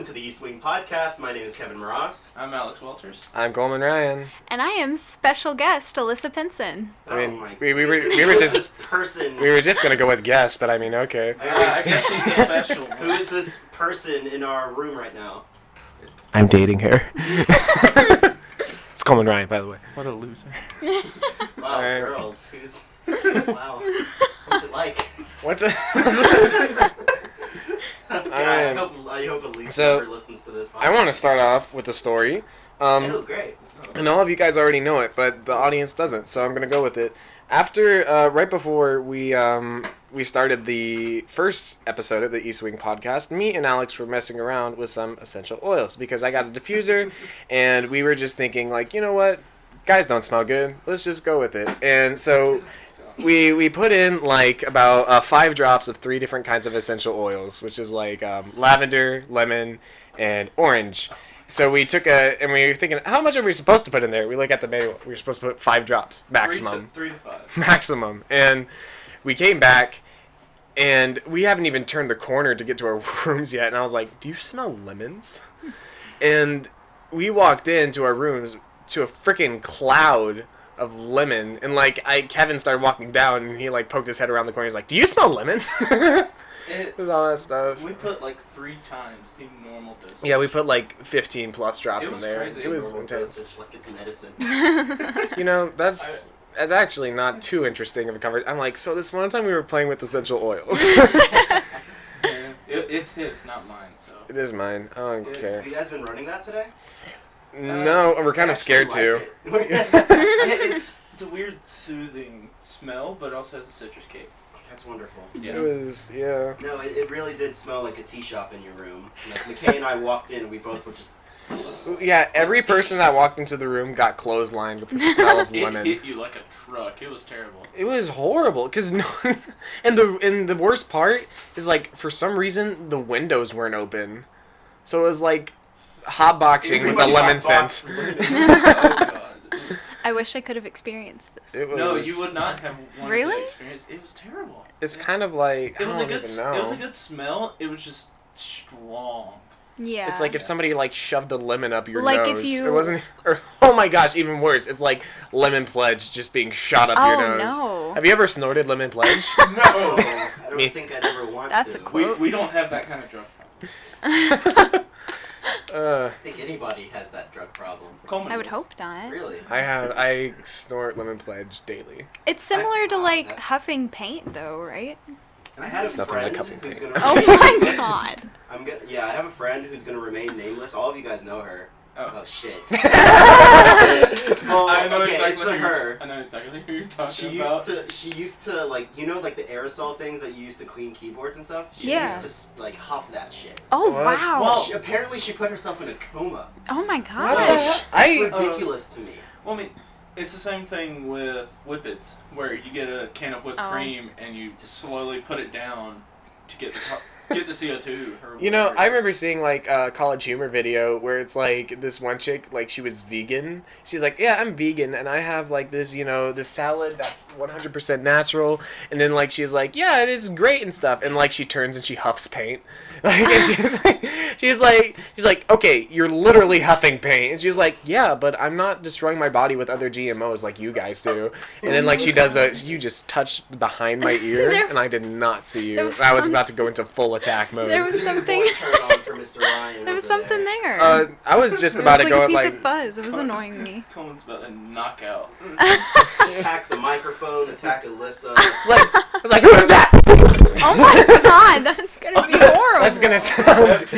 Welcome to the East Wing Podcast. My name is Kevin Mras. I'm Alex Walters. I'm Coleman Ryan. And I am special guest Alyssa Pinson. I mean, my we were this just person. we were just gonna go with guest, but I mean, okay. I guess she's a special one. Who is this person in our room right now? I'm dating her. It's Coleman Ryan, by the way. What a loser. Wow, Alright. girls. Wow. What's it like? What's God, Alright. I hope at least So, never listens to this podcast. I want to start off with a story. Oh, great. And all of you guys already know it, but the audience doesn't, so I'm gonna go with it. After, right before we started the first episode of the East Wing podcast, me and Alex were messing around with some essential oils because I got a diffuser, and we were just thinking, like, you know what, guys don't smell good. Let's just go with it. And so we put in like about 5 drops of 3 different kinds of essential oils, which is like lavender, lemon, and orange. So we took and we were thinking, how much are we supposed to put in there? We look at the manual. We were supposed to put 5 drops maximum. 3 to 5. Maximum. And we came back, and we haven't even turned the corner to get to our rooms yet. And I was like, do you smell lemons? And we walked into our rooms to a freaking cloud of lemon. And like Kevin started walking down, and he like poked his head around the corner. He's like, do you smell lemons? It was all that stuff. We put like 3 times the normal dosage. Yeah, we put like 15 plus drops It in was there. crazy. It was Normal intense. dosage, like it's medicine. You know, that's actually not too interesting of a conversation. I'm like, so this one time we were playing with essential oils. Yeah, it's his, not mine. So It is mine. I don't care. Have you guys been running that today? No, we're kind of scared too. it's a weird, soothing smell, but it also has a citrus cake. That's wonderful. Yeah. It was, yeah. No, it really did smell like a tea shop in your room. Like McKay and I walked in, we both were just. Yeah, every person that walked into the room got clotheslined with the smell of It lemon. hit you like a truck. It was terrible. It was horrible, cause no, and the worst part is like for some reason the windows weren't open, so it was like hotboxing with a lemon scent. Oh, God. I wish I could have experienced this. It was, No, you would not have wanted Really? that experience. It was terrible. It's kind of like It was I a don't good. even know. It was a good smell. It was just strong. Yeah. It's like if somebody like shoved a lemon up your Like nose. if you- It wasn't. Or, oh my gosh, even worse. It's like lemon pledge just being shot up your Oh, nose. no. Have you ever snorted lemon pledge? No, I don't Me. think I'd ever want That's to. a quote. We don't have that kind of drug problem. I think anybody has that drug problem. Coleman I would does. hope not. Really? I snort lemon pledge daily. It's similar to Wow, like that's- huffing paint, though, right? And I had It's a nothing friend like huffing who's paint. gonna. Oh remain my nameless. god. I have a friend who's gonna remain nameless. All of you guys know her. Oh. Oh shit. Well, I know okay, exactly it's who a you're- her. I know exactly who you're talking She about. used to like, you know, like the aerosol things that you use to clean keyboards and stuff. She Yeah. used to like huff that shit. Oh What? wow. Well- Apparently, she put herself in a coma. Oh my What the gosh. It's ridiculous to me. Well, I mean, it's the same thing with whippets, where you get a can of whipped Oh. cream and you just slowly put it down to get the CO2. Or You know, whatever I it is. remember seeing like a College Humor video where it's like this one chick, like she was vegan. She's like, yeah, I'm vegan and I have like this, you know, this salad that's 100% natural. And then like she's like, yeah, it is great and stuff. And like she turns and she huffs paint. Like, and she's like, okay, you're literally huffing paint. And she's like, yeah, but I'm not destroying my body with other GMOs like you guys do. And then like she does you just touched behind my ear There- and I did not see there you. was I was some- about to go into full attack mode. There was something. More turn on for Mr. Ryan. There was over something there. I was just It about was to like go a piece like of fuzz. It was annoying me. Coleman's about to knock out. Attack the microphone. Attack Alyssa. I was like, who is that? Oh my god, that's gonna be horrible. That's gonna sound.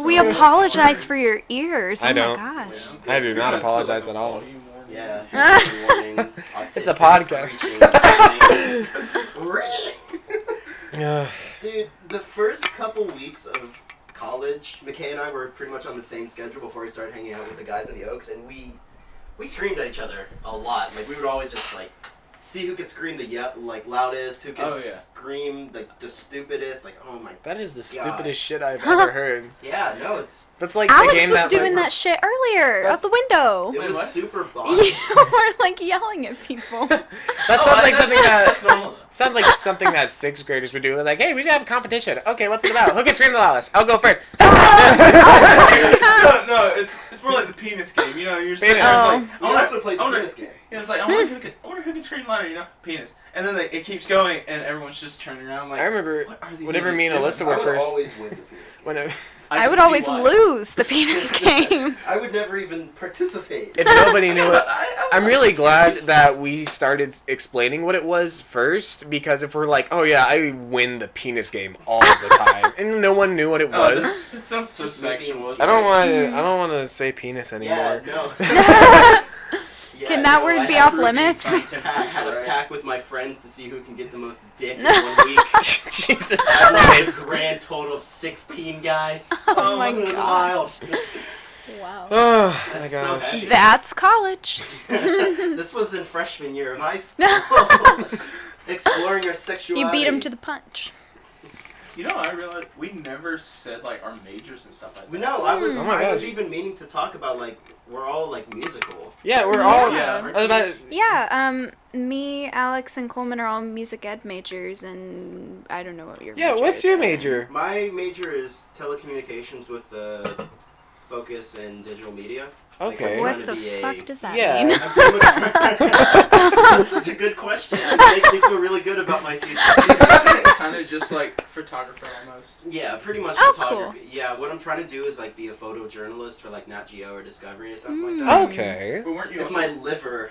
We apologize for your ears. I Oh don't. my gosh. I do not apologize at all. Yeah. Warning, It's a autistic podcast. screeching. Dude, the first couple weeks of college, McKay and I were pretty much on the same schedule before we started hanging out with the guys in the Oaks, and we screamed at each other a lot. Like, we would always just like see who could scream the loudest, who could scream the stupidest. Like, oh my. That is the God. stupidest shit I've ever heard. Yeah, no, it's That's like Alex the game was that doing like, that shit earlier out the window. it Wait, was what? super You bossy. were like yelling at people. That sounds like something That's that normal. Sounds like something that 6th graders would do. It's like, hey, we should have a competition. Okay, what's it about? Who can scream the loudest? I'll go first. No, it's more like the penis game. You know, you're sitting there, it's like, We also played the penis game. Yeah, it's like, I wonder who can scream louder, you know? Penis. And then it keeps going, and everyone's just turning around like, I remember what are these whenever me and idiots Alyssa doing? were I would first. always win the penis game. Whenever, I can would see always why. lose the penis game. I would never even participate. if nobody knew it, I I'm really glad that we started explaining what it was first, because if we're like, oh yeah, I win the penis game all the time, and no one knew what it Oh, was. that sounds so Just making- sexual. It's I don't like- want to say penis anymore. Yeah, no. Yeah, Can that no, word I be had off to limits? I had a pack with my friends to see who can get the most dick in 1 week. Jesus I won a Christ. grand total of 16 guys. Oh my it was gosh. wild. Wow. Oh my That's so gosh. heavy. That's college. This was in freshman year of high school. Exploring our sexuality. You beat him to the punch. You know, I realized we never said like our majors and stuff like that. No, I was Oh my I was gosh. even meaning to talk about like we're all like musical. Yeah, we're all. Yeah. I was about. Yeah, me, Alex, and Coleman are all music ed majors, and I don't know what your Yeah, major what's is. your major? My major is telecommunications with focus in digital media. Like, Okay. I'm What trying the to be fuck does that Yeah. mean? I'm pretty much- That's such a good question. It makes me feel really good about my future. Kind of just like photographer almost. Yeah, pretty much Oh, photography. Yeah, what I'm trying to do is like be a photojournalist for like Nat Geo or Discovery or something like that. Okay. But weren't you If also... my liver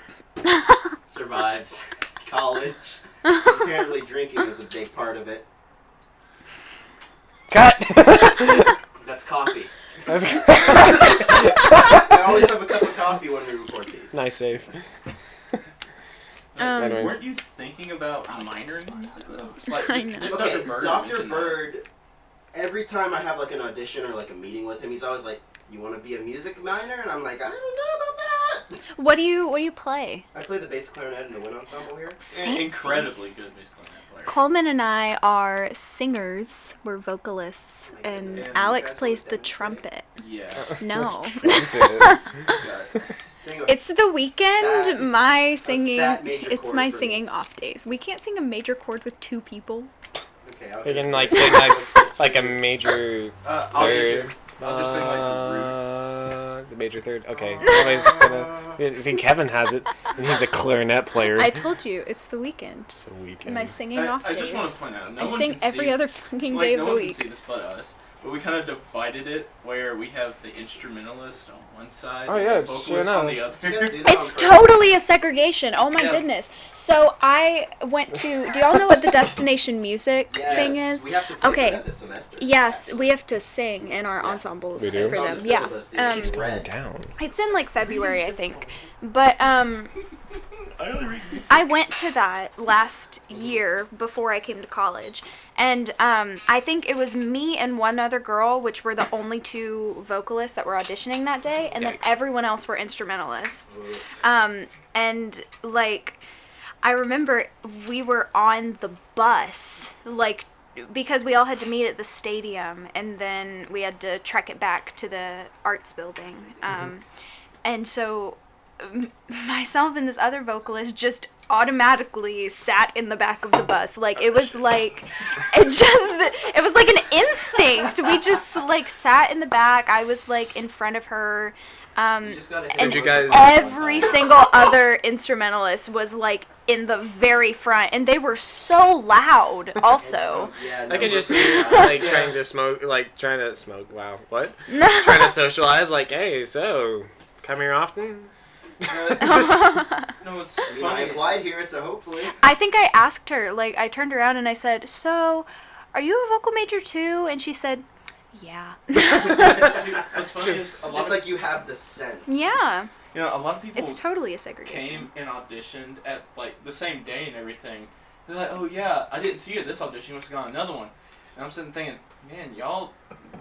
survives college, 'cause apparently drinking is a big part of it. Cut. That's coffee. That's I always have a cup of coffee when we record these. nice save. Um, Weren't you thinking about minoring in music though? Like, I know. didn't Okay, Bird Dr. mention that? Bird, every time I have like an audition or like a meeting with him, he's always like, you want to be a music minor? And I'm like, I don't know about that. What do you play? I play the bass clarinet in the wind ensemble here. Fancy. Incredibly good musical player. Coleman and I are singers. We're vocalists, Oh my and goodness. Alex You guys plays wanna the demonstrate? trumpet. Yeah. No. Got it. Sing a It's the weekend. Fat- My singing. fat major It's chord my for me. singing off days. We can't sing a major chord with 2 people. Okay, I'll You hear can it. like sing like a major I'll third. just sing like the root. The major third. Okay. Anyways, see, Kevin has it, and he's a clarinet player. I told you, it's the weekend. It's a weekend. My singing I off days. just want to point out, no I one sing can every see, other fucking like, day no of the one can week. see this but us. But we kind of divided it where we have the instrumentalist on one side Oh, and yeah, the sure vocalist on enough. the You guys other. do that on It's purpose? totally a segregation. Oh my Yeah. goodness. So I went to. Do y'all know what the destination music Yes, thing is? we have to play Okay. for that this semester. Yes, we have to sing in our Yeah. ensembles We do? for It's on them. the Yeah. syllabus. This keeps Going red. down. It's in like February, I think. But I only read music. I went to that last year before I came to college, and I think it was me and one other girl, which were the only 2 vocalists that were auditioning that day, and then Yikes. everyone else were instrumentalists. Ooh. And like, I remember we were on the bus, like, because we all had to meet at the stadium, and then we had to trek it back to the arts building. And so myself and this other vocalist just automatically sat in the back of the bus. Like, it was like, it was like an instinct. We just like sat in the back. I was like in front of her. You just gotta hit And Did you it guys- every single other instrumentalist was like in the very front, and they were so loud also. Yeah, I can just see see like Yeah. trying to smoke. Wow, what? Trying to socialize. Like, hey, so come here often? No, it's I mean, I funny. applied here, so hopefully. I think I asked her, like, I turned around and I said, so, are you a vocal major too? And she said, yeah. See, what's funny Just- is a lot It's of, like you have the sense. Yeah, you know, a lot of people it's totally a segregation. came and auditioned at like the same day and everything. They're like, oh yeah, I didn't see you at this audition. You must have gone to another one. And I'm sitting thinking, man, y'all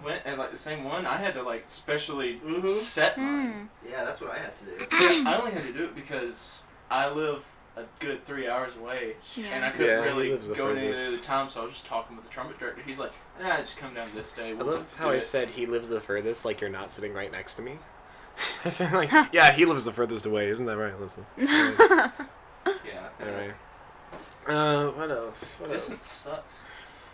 went at like the same one. I had to like specially Mhm. set mine. Yeah, that's what I had to do. I only had to do it because I live a good 3 hours away, and I Yeah. couldn't Yeah, he really lives the go to any furthest. other time. So I was just talking with the trumpet director. He's like, just come down this day. I We'll love how do I it." said he lives the furthest, like you're not sitting right next to me. I said like, yeah, he lives the furthest away, isn't that right, Alyssa? Yeah. Anyway. What else? Distance sucks.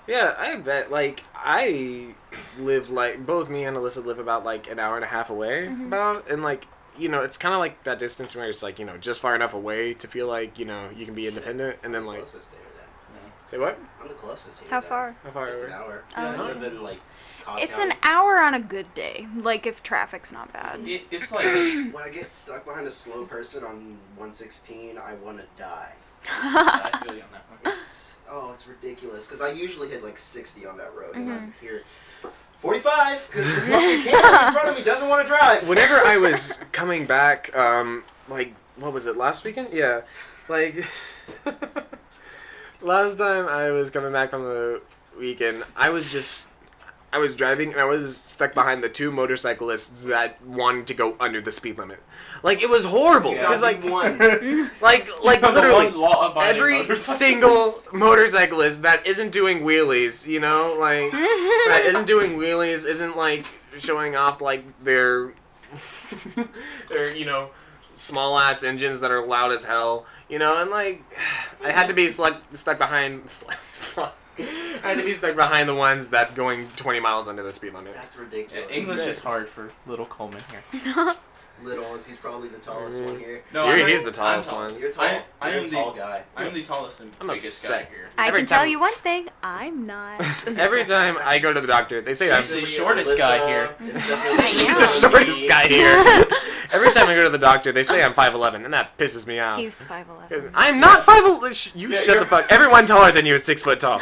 Yeah, I bet. Like, I live, like, both me and Alyssa live about, like, an hour and a half away. About, and, like, you know, it's kind of like that distance where it's, like, you know, just far enough away to feel like, you know, you can be independent. And then, like... Closest here then. Say what? I'm the closest here. How then. far? How far Just are an we? hour. Oh. I live in, like, Cobb It's County. an hour on a good day, like if traffic's not bad. It's like When I get stuck behind a slow person on 116, I want to die. I feel you on that one. It's ridiculous because I usually hit like 60 on that road, and I'm here 45 because this fucking camera in front of me doesn't want to drive. Whenever I was coming back, like, what was it, last weekend? Yeah. Like, last time I was coming back from the weekend, I was driving and I was stuck behind the two motorcyclists that wanted to go under the speed limit. Like, it was horrible because one. like The literally one law-abiding every motorcyclist. single motorcyclist that isn't doing wheelies, you know, like that isn't doing wheelies, isn't like showing off like their you know, small ass engines that are loud as hell, you know, and like I had to be stuck behind. I had to be stuck behind the ones that's going 20 miles under the speed limit. That's ridiculous. English is hard for little Coleman here. Little, as he's probably the tallest one here. No, He's the tallest I'm tall. one. You're tall. I You're am a the tall guy. I'm the tallest and I'm biggest upset. guy here. I Every can tell time- you one thing, I'm not. Every time I go to the doctor, they say I'm She's the shortest guy here. She's the shortest guy here. Every time I go to the doctor, they say I'm 5'11", and that pisses me off. He's 5'11". I'm not 5'11". You shut the fuck. Everyone taller than you is 6 foot tall.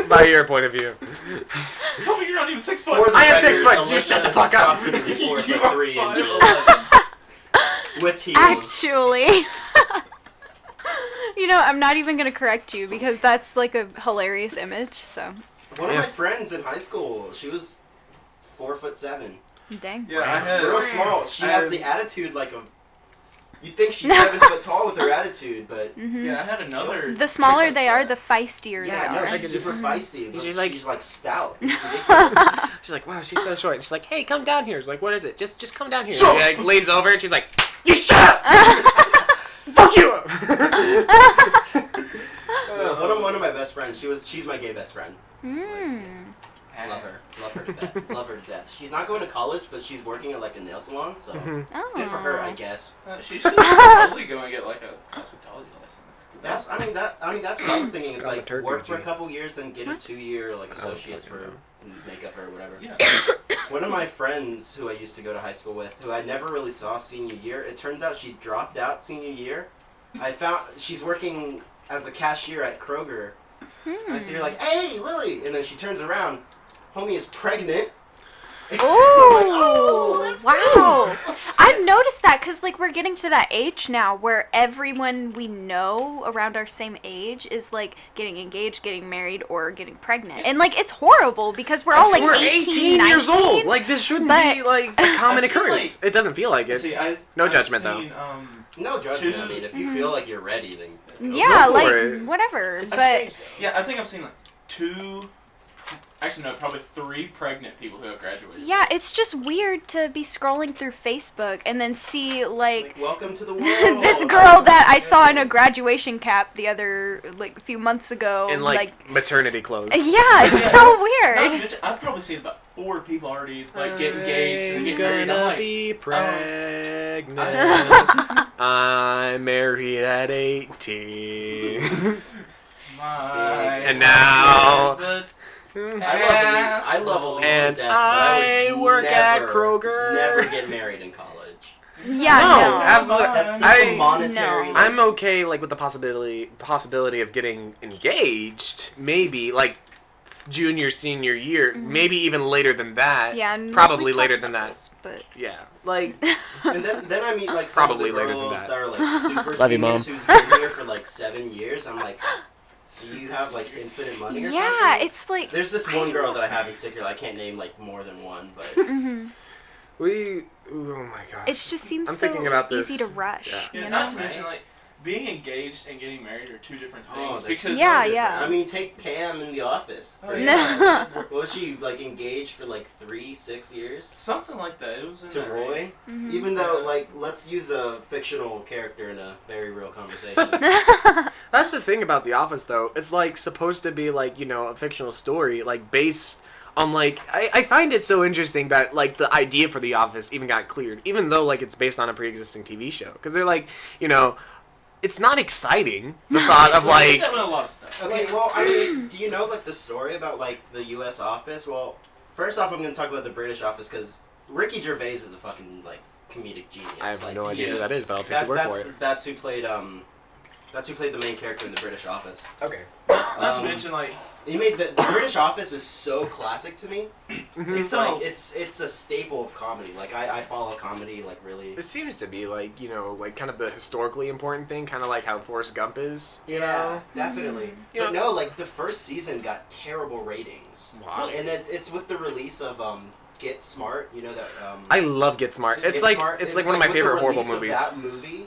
By your point of view. Tell me you're not even 6 For foot. the I am record, 6 foot. You Alyssa shut the is fuck up. approximately 4 You foot are 3 inches. 5'11". With heels. Actually. You know, I'm not even gonna correct you because that's like a hilarious image, so. One of my friends in high school, she was 4'7". Dang. Yeah, I had. Real small. She I has had- the attitude like a. You'd think she's 7 foot tall with her attitude, but Yeah, I had another. The smaller chick they like are, that. the feistier yeah, they no, are. she's super feisty. But She's she's like- like stout. It's ridiculous. She's like, wow, she's so short. She's like, hey, come down here. She's like, what is it? Just come down here. Sure. She like, leans over and she's like, you shut up! Fuck you! One of my best friends. She's my gay best friend. I love her to death. Love her to death. She's not going to college, but she's working at like a nail salon, so Oh. good for her, I guess. She should probably go and get like a cosmetology license. That's that's what I was thinking. It's Got a like turkey, work for a G. couple years, then get a 2-year like associates fucking for makeup or whatever. Yeah. One of my friends who I used to go to high school with, who I never really saw senior year, it turns out she dropped out senior year. I found she's working as a cashier at Kroger. I see her like, hey, Lily, and then she turns around, homie is pregnant. Oh, that's wow. I've noticed that because, like, we're getting to that age now where everyone we know around our same age is, like, getting engaged, getting married, or getting pregnant. And, like, it's horrible because we're all, like, We're 18 years 19. old. Like, this shouldn't but- be, like, a common I've seen, occurrence. It doesn't feel like it. See, No I've judgment, though. seen, No judgment. I mean, if you feel like you're ready, then go Yeah, for like, it. whatever. It's But, Yeah, I think I've seen like 2. Actually, no, probably 3 pregnant people who have graduated. yeah, it's just weird to be scrolling through Facebook and then see, like, welcome to the world. this girl that I saw in a graduation cap the other, like, a few months ago. In, like, maternity clothes. Yeah, it's so Not to weird. mention, I've probably seen about 4 people already like get engaged and get married. I'm gonna like, be pregnant. I'm married at 18. my And now- is a I love Elise And to death, but I I would work at never, Kroger. Never get married in college. Yeah, No, no. absolutely. That's such a I- monetary. No. like, I'm okay, like, with the possibility of getting engaged. Maybe, like, junior, senior year. Maybe even later than that. Yeah, and Probably we've later talked than about that. this, but Yeah. Like, And then I meet like some Probably of the later than girls that. that are like super Love you, seniors Mom. who's been here for like 7 years. I'm like, do you have like infinite money or yeah, something? it's like There's this one girl that I have in particular. I can't name like more than one, but mhm. oh my gosh. It just seems I'm so thinking about this. easy to rush. Yeah. Yeah, You not know? to mention like being engaged and getting married are 2 different oh, things they're because so Yeah, different. yeah. I mean, take Pam in the office. Oh, for yeah. example. Was she like engaged for like 3-6 years something like that. It was in to that range. Roy? Mhm. Even though like let's use a fictional character in a very real conversation. That's the the thing about The Office, though. It's, like, supposed to be, like, you know, a fictional story, like, based on, like... I find it so interesting that, like, the idea for The Office even got cleared, even though, like, it's based on a pre-existing TV show. Because they're, like, you know... It's not exciting, the thought of, like... a lot of stuff. Okay, well, I mean, do you know, like, the story about, like, the U.S. Office? Well, first off, I'm going to talk about the British Office, because Ricky Gervais is a fucking, like, comedic genius. I have like, no idea who that is, but I'll take that, the word for it. That's who played the main character in the British Office. Okay. Not to mention, like... He made the British Office is so classic to me. It's So- like it's a staple of comedy. Like I follow comedy like really. It seems to be, like, you know, like, kind of the historically important thing, kind of like how Forrest Gump is. you Yeah, know? definitely. You But know- no, like the first season got terrible ratings. Wow. And it's with the release of Get Smart. You know that. I love Get Smart. It's Get like Smart. it's It like was one of my with the favorite horrible release of movies. That movie.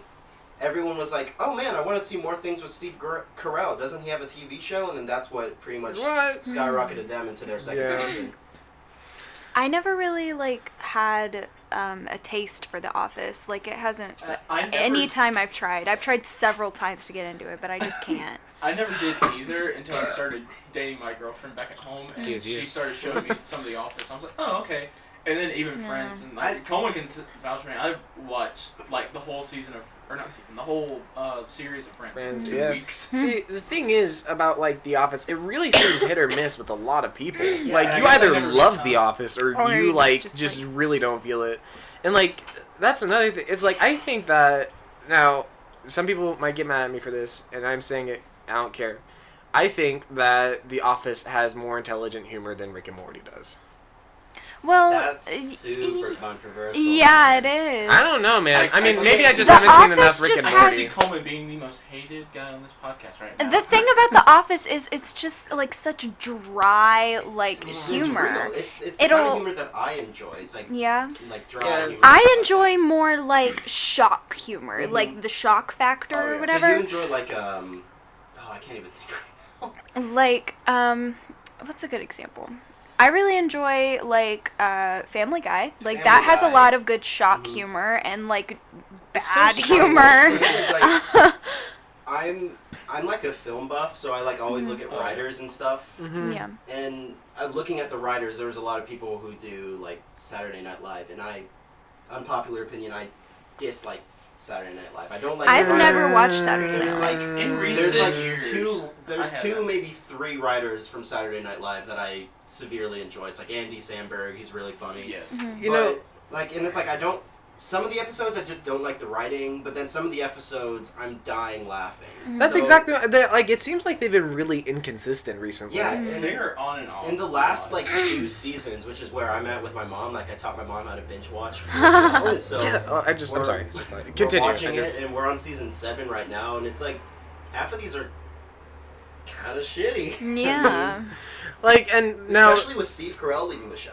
Everyone was like, "Oh man, I want to see more things with Steve Carell. Doesn't he have a TV show?" And then that's what pretty much What? skyrocketed them into their second Yeah. season. I never really like had a taste for The Office. Like it hasn't. I never, Anytime I've tried several times to get into it, but I just can't. I never did either until I started dating my girlfriend back at home, and Excuse you. she started showing me some of The Office. I was like, oh, okay. And then even Yeah. Friends, and like, Coleman can vouch for me. I watched like the whole season of, or not season, the whole series of Friends, Friends, in 2 yeah. weeks. See, the thing is about, like, The Office, it really seems hit or miss with a lot of people. Yeah, Like, I you guess I either never love did The time. Office or Or you, you like, just, just like- really don't feel it. And, like, that's another thing. It's like, I think that, now, some people might get mad at me for this, and I'm saying it, I don't care. I think that The Office has more intelligent humor than Rick and Morty does. Well, That's super controversial. yeah, it is. I don't know, man. I mean, I maybe see- I just The haven't seen enough Office Rick and just I can Morty. see Coleman being the most hated guy on this podcast right now. The thing about The Office is it's just like such dry like It's humor. real. It's the kind It'll- of humor that I enjoy. It's like Yeah. dry Yeah. humor. I enjoy more like shock humor, like the shock factor Oh, or yeah. whatever. So you enjoy like oh, I can't even think right now. Like what's a good example? I really enjoy like Family Guy. Like Family that has a Guy. lot of good shock Mhm. humor and like It's so bad smart. humor. The thing is, like, I'm like a film buff, so I like always look at Mhm. writers and stuff. Mhm. Yeah. And looking at the writers, there was a lot of people who do like Saturday Night Live, and unpopular opinion, I dislike Saturday Night Live. I don't like. I've the never writers. watched Saturday There's Night like Live. In there's recent like years, there's I have two that. maybe 3 writers from Saturday Night Live that I severely enjoy. It's like Andy Samberg, he's really funny. Yes. You know, Like, and it's like some of the episodes I just don't like the writing, but then some of the episodes I'm dying laughing. that's So- exactly like. It seems like they've been really inconsistent recently. Yeah, and They are on and off. in the a last lot. like 2 seasons, which is where I'm at with my mom. Like I taught my mom how to binge watch. So Yeah, I'm we're- sorry. Just like we're continue. watching it, and we're on season 7 right now, and it's like half of these are kind of shitty. Yeah. Like, and now, Especially with Steve Carell leaving the show.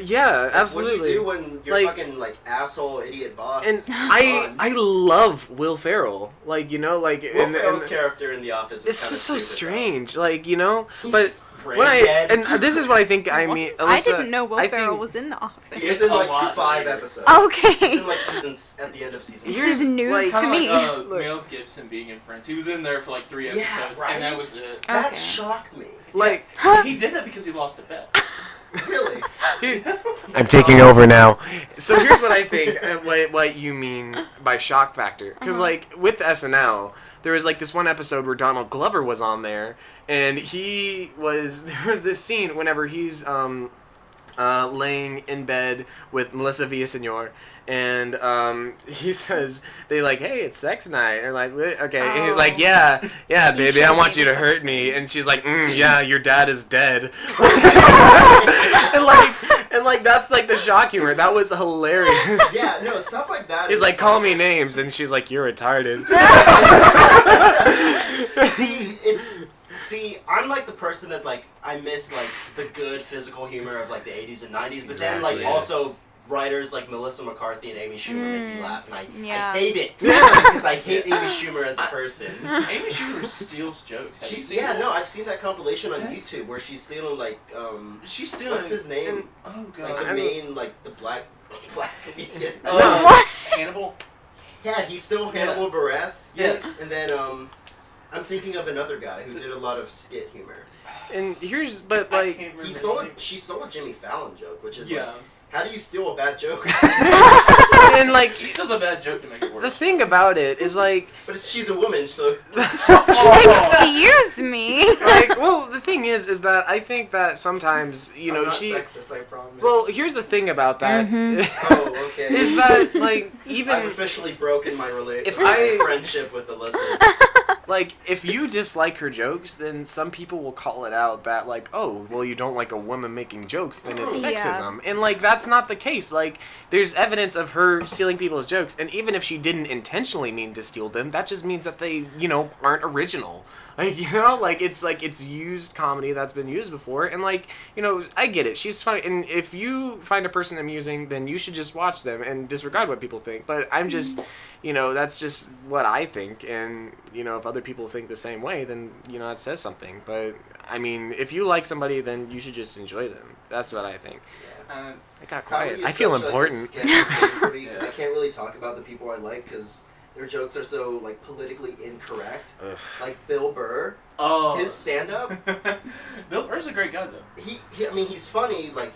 yeah, Like, absolutely. What do you do when your Like- fucking like asshole idiot boss? And is I gone? love Will Ferrell. Like, you know, like Will and Ferrell's character in The Office. Is it's kinda just so stupid, though. strange. Like, you know, He's but just brain when I dead. and this is what I think. I mean, Alyssa, I didn't know Will I Ferrell think- was in The Office. He's It's in a like lot 5 later. episodes. He's Okay. in like seasons at the end of season. This Here's, is news like, to Kinda me. like Look. Mel Gibson being in Friends. He was in there for like 3 Yeah, episodes, right? and that was it. That Okay. shocked me. like. He did that because he lost a bet. Really? I'm taking over now. So here's what I think. What you mean by shock factor? Because like with SNL, there was like this one episode where Donald Glover was on there, and he was there was this scene whenever he's laying in bed with Melissa Villaseñor, and he says they like, hey, it's sex night, and like, okay, and he's like, Oh. yeah, You baby, I showed want me you to this hurt episode. me, and she's like, yeah, your dad is dead, and like that's like the shock humor. That was hilarious. Yeah, no, stuff like that. He's is like, funny. call me names, and she's like, you're retarded. See, I'm like the person that like I miss like the good physical humor of like the 80s and 90s, but then like Exactly. also writers like Melissa McCarthy and Amy Schumer make me laugh, and I Yeah. hate it because I hate Amy Schumer as a person. Amy Schumer steals jokes. Have you seen Yeah, that? no, I've seen that compilation on Yes. YouTube where she's stealing like She's stealing. what's his name? Oh Like god. the main like the black comedian. What? Hannibal. Yeah, he's still Hannibal Buress. Yes. And then I'm thinking of another guy who did a lot of skit humor. And here's, but I like, can't remember She his stole a Jimmy Fallon joke, which is Yeah. like, how do you steal a bad joke? and like, She says a bad joke to make it worse. the thing about it is like, But she's a woman, so Excuse me. like, well, the thing is that I think that sometimes, you know, I'm not she. sexist, I promise. Well, here's the thing about that. Oh, okay. Is that like even I've officially broken my If my friendship with Alyssa. like if you dislike her jokes, then some people will call it out that like, oh, well, you don't like a woman making jokes, then it's Yeah. sexism, and like that's not the case. Like there's evidence of her stealing people's jokes, and even if she didn't intentionally mean to steal them, that just means that they, you know, aren't original. Like, you know, like it's used comedy that's been used before, and like, you know, I get it. She's funny, and if you find a person amusing, then you should just watch them and disregard what people think. But I'm just, you know, that's just what I think, and you know, if other people think the same way, then you know that says something. But I mean, if you like somebody, then you should just enjoy them. That's what I think. Uh, I got Comedy quiet. is I feel such, like, a important. sketchy thing for me, because I can't really talk about the people I like because their jokes are so like politically incorrect. Ugh. Like Bill Burr, oh. his stand-up, Bill Burr's a great guy though. I mean, he's funny. Like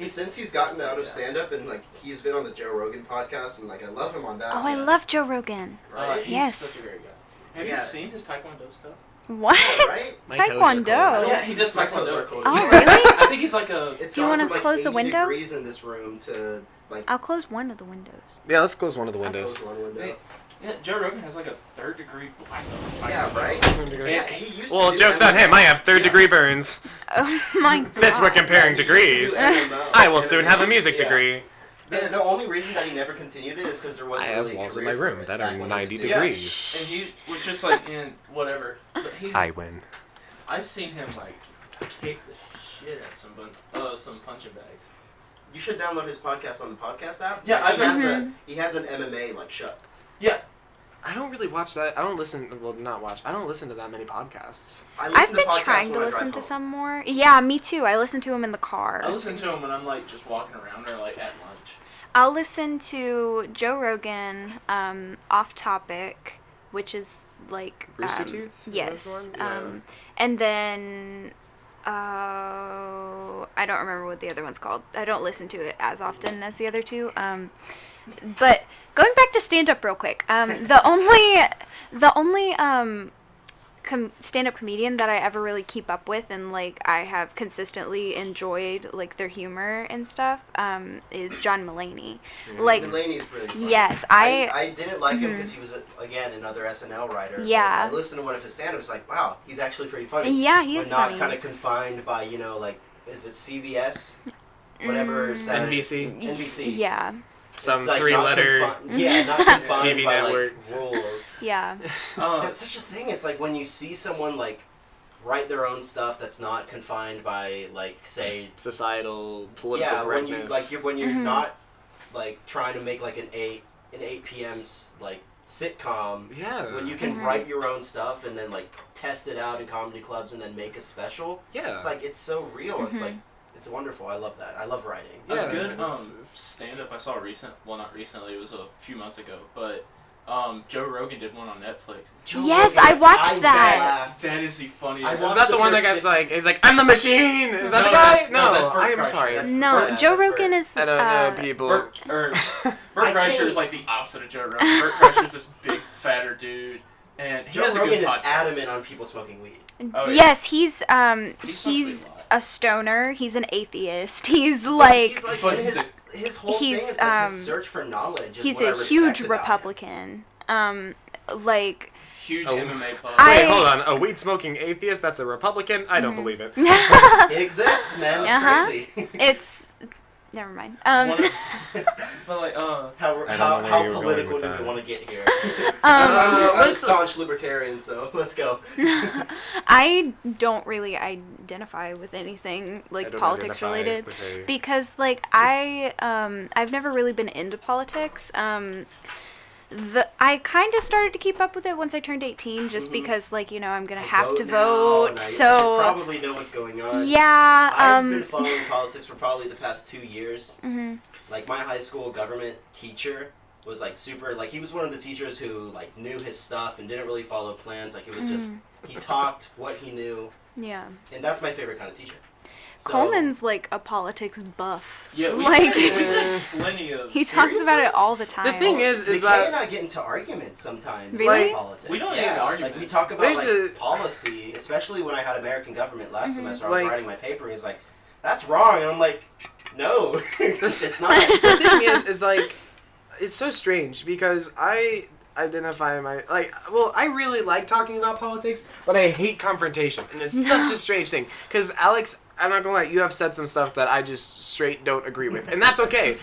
since he's gotten out of Yeah. stand-up and like he's been on the Joe Rogan podcast, and like I love him on that. Oh, I love Joe Rogan. Right? He's Yes. such a great guy. Have Yeah. you seen his Taekwondo stuff? What? Right? My toes are Taekwondo. cold. Yeah, he does My toes are Taekwondo. cold. Oh, He's- really? I think he's like a. It's Do you gone wanna from, like, close the 80 window? degrees in this room to like. I'll close one of the windows. Yeah, let's close one of the close windows. one window. Yeah, Joe Rogan has like a 3rd-degree black belt. Yeah, right. Yeah, he used Well, to do joke's on MMA. him. I have Yeah. 3rd-degree burns. Oh my god. Since we're comparing Yeah, he used degrees, to do MMA. I will soon have a music Yeah. degree. The only reason that he never continued it is because there I wasn't have really a walls in career my for room it that are back when he 90 was in- degrees. And he was just like in whatever. But he's. I win. I've seen him like kick the shit out of some punching bags. You should download his podcast on the podcast app. Yeah, Like, I've he has an MMA like show. Yeah. I don't really watch that. I don't listen. Well, not watch. I don't listen to that many podcasts. I listen I've to been podcasts trying to when I listen drive to home. some more. Yeah, me too. I listen to them in the car. I listen to him when I'm like just walking around or like at lunch. I'll listen to Joe Rogan, Off Topic, which is like Rooster Teeth? Is Yes, that the one? and then I don't remember what the other one's called. I don't listen to it as often as the other two. But going back to stand up real quick, the only stand-up comedian that I ever really keep up with and like I have consistently enjoyed like their humor and stuff is John Mulaney. Like Mulaney's really funny. yes, I didn't like him because he was again another SNL writer. but Yeah. I listened to one of his stand-ups, like wow, he's actually pretty funny. Yeah, he when is not funny. kind of confined by like is it CBS, whatever Saturday- NBC? NBC. Yeah. Some It's, like, not three-letter not confined TV by network. like rules. Yeah. That's such a thing. It's like when you see someone like write their own stuff that's not confined by like say Societal, political yeah when you correctness. when you're Mhm. not like trying to make like an 8 p.m. like sitcom. Yeah. When you can Mhm. write your own stuff and then like test it out in comedy clubs and then make a special. Yeah. It's like it's so real. It's Mhm. like it's wonderful. I love that. I love writing. Yeah, A good it's- stand up I saw not recently, it was a few months ago, but Joe Rogan did one on Netflix. Joe Yes, Rogan, I watched that. laughed. That is the funniest. I Is watched that the the one that first guy's like, he's like, I'm the machine! Is that No, the guy? no, that's Bert I am Kreischer. sorry. That's No, Bert. Joe That's Rogan Bert. is. I don't know, people. Bert I Kreischer can't- is like the opposite of Joe Rogan. Bert Kreischer is this big, fatter dude, and he Joe has a Rogan good is podcast. adamant on people smoking weed. Oh, yeah. Yes, he's He smokes weed he's a lot. a stoner. He's an atheist. He's But like he's like but in he's his whole thing he's, is like his search for knowledge. Is he's what I a respect huge about him. Republican. Like Huge Oh. MMA buff. Wait, I- hold on. A weed smoking atheist? That's a Republican? I don't believe it. He exists, man. It's Uh-huh. crazy. it's never mind. One of- but like how I don't know how, where how you were political going do with we that. want to get here? Um, I'm a staunch libertarian, so let's go. I don't really identify with anything I like don't politics identify related with a- because like I've never really been into politics. I kind of started to keep up with it once I turned 18 just Mhm. because like I'm gonna I have to now. vote. Now you should So probably know what's going on. yeah. I've been following politics for probably the past 2 years. mhm. Like my high school government teacher was like super, like he was one of the teachers who like knew his stuff and didn't really follow plans. Like it was just, he talked what he knew. Yeah. And that's my favorite kind of teacher. So, Coleman's like a politics buff. Yeah, we like did plenty of. he talks about it all the time. The thing is McKay that and I get into arguments sometimes Really? about politics. We don't get yeah, into arguments. Like we talk about There's like a- policy, especially when I had American government last semester. I was Like- writing my paper and he's like, "That's wrong," and I'm like, "No, it's not." the thing is like, it's so strange because I identify my I really like talking about politics, but I hate confrontation, and it's such a strange thing. Because Alex, I'm not gonna lie, you have said some stuff that I just straight don't agree with, and that's okay.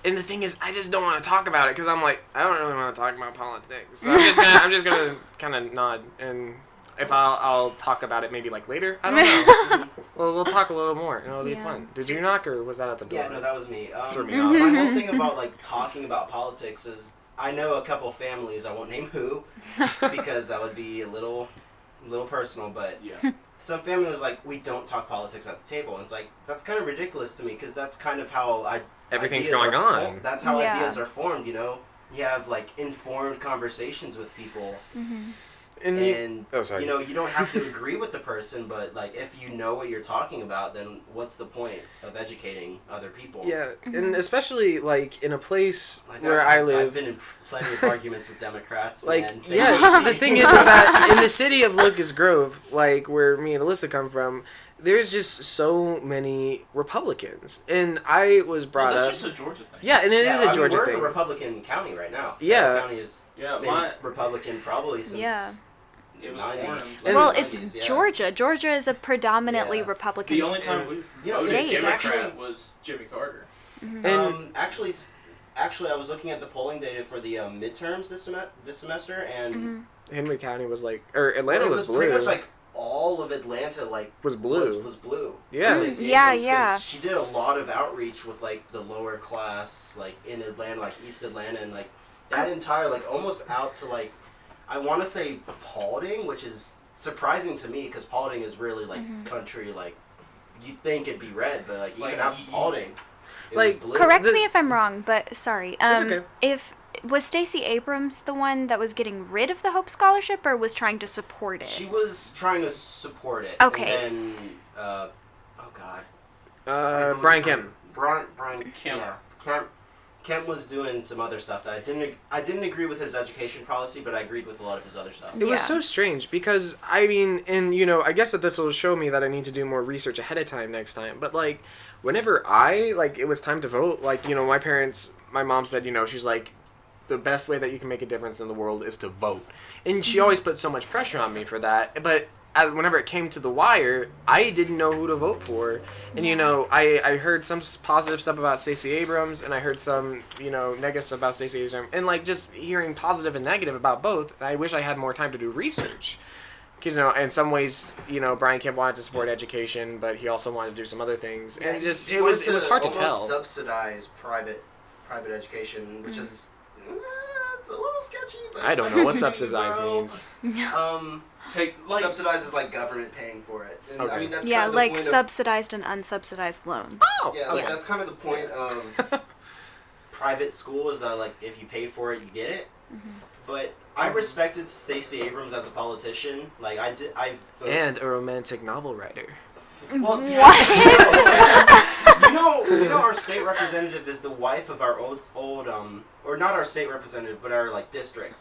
And the thing is, I just don't want to talk about it because I'm like, I don't really want to talk about politics. So I'm just gonna kind of nod, and if I'll talk about it maybe like later. I don't know. Well, we'll talk a little more, and it'll be Yeah. fun. Did you knock, or was that at the door? Yeah, no, that was me. Threw me My off. whole thing about like talking about politics is I know a couple families. I won't name who because that would be a little personal. But Yeah. some families like we don't talk politics at the table, and it's like that's kind of ridiculous to me because that's kind of how Everything's ideas going are on. That's how Yeah. ideas are formed. You know, you have like informed conversations with people. And Oh, sorry. you know, you don't have to agree with the person, but like if you know what you're talking about, then what's the point of educating other people? Yeah, and especially like in a place Like, where I I've live. been in plenty of arguments with Democrats. Like, man. yeah, the thing is that in the city of Locust Grove, like where me and Alyssa come from, there's just so many Republicans, and I was brought Well, up. that's just a Georgia thing. Yeah, and it is a Georgia we're thing. in a Republican county right now. Yeah. Dallas County is Yeah, been Republican probably since it was 90s. formed. And- Well, late it's 90s, yeah. Georgia. Georgia is a predominantly Yeah. Republican The only state. time we You know, voted it's Democrat actually- was Jimmy Carter. And Actually, I was looking at the polling data for the midterms this semester, and Henry County was like, or Atlanta it was was blue. pretty much like all of Atlanta like Was blue. Was blue. Yeah. For Stacey Yeah, Abrams, 'cause yeah. She did a lot of outreach with like the lower class, like in Atlanta, like East Atlanta, and like that entire like almost out to like I want to say Paulding, which is surprising to me because Paulding is really like country. Like you'd think it'd be red, but like even Like, out to Paulding, it like, was blue. Correct The- me if I'm wrong, but sorry. It's okay. If was Stacey Abrams the one that was getting rid of the Hope Scholarship, or was trying to support it? She was trying to support it. Okay. And then, oh God. Brian Kemp. Brian Kemp. Yeah. Kemp was doing some other stuff that I didn't agree with his education policy, but I agreed with a lot of his other stuff. It was Yeah. so strange because I mean, and you know, I guess that this will show me that I need to do more research ahead of time next time. But like, whenever it was time to vote, like, you know, my mom said, you know, she's like, the best way that you can make a difference in the world is to vote, and she always put so much pressure on me for that. But whenever it came to the wire, I didn't know who to vote for, and you know, I heard some positive stuff about Stacey Abrams, and I heard some, you know, negative stuff about Stacey Abrams, and like just hearing positive and negative about both. I wish I had more time to do research, because you know, in some ways, you know, Brian Kemp wanted to support education, but he also wanted to do some other things, and just he it was wanted hard to almost tell. Subsidize private education, which is it's a little sketchy. But I don't know what subsidize means. Subsidize is like government paying for it. And, Okay. I mean, that's Yeah, kind of the like point subsidized and unsubsidized loans. Oh, Yeah, like that's kind of the point of private school is that like if you pay for it, you get it. But I respected Stacey Abrams as a politician. Like I did, I voted. And a romantic novel writer. Well, you know, our state representative is the wife of our old, or not our state representative, but our like district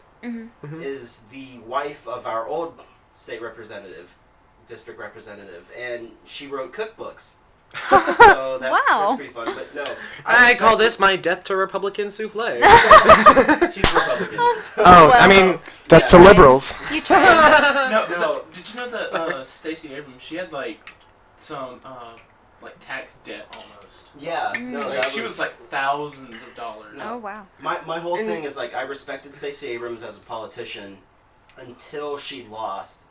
is the wife of our old state representative, district representative, and she wrote cookbooks. So that's pretty fun. But no, I call this my death to Republican souffle. She's Republican. So. Oh, I mean, death to liberals. You tried. No. Did you know that Stacey Abrams? She had like some like tax debt almost. Yeah, no, Like, that she was like thousands of dollars. Oh wow. My whole thing is like I respected Stacey Abrams as a politician until she lost,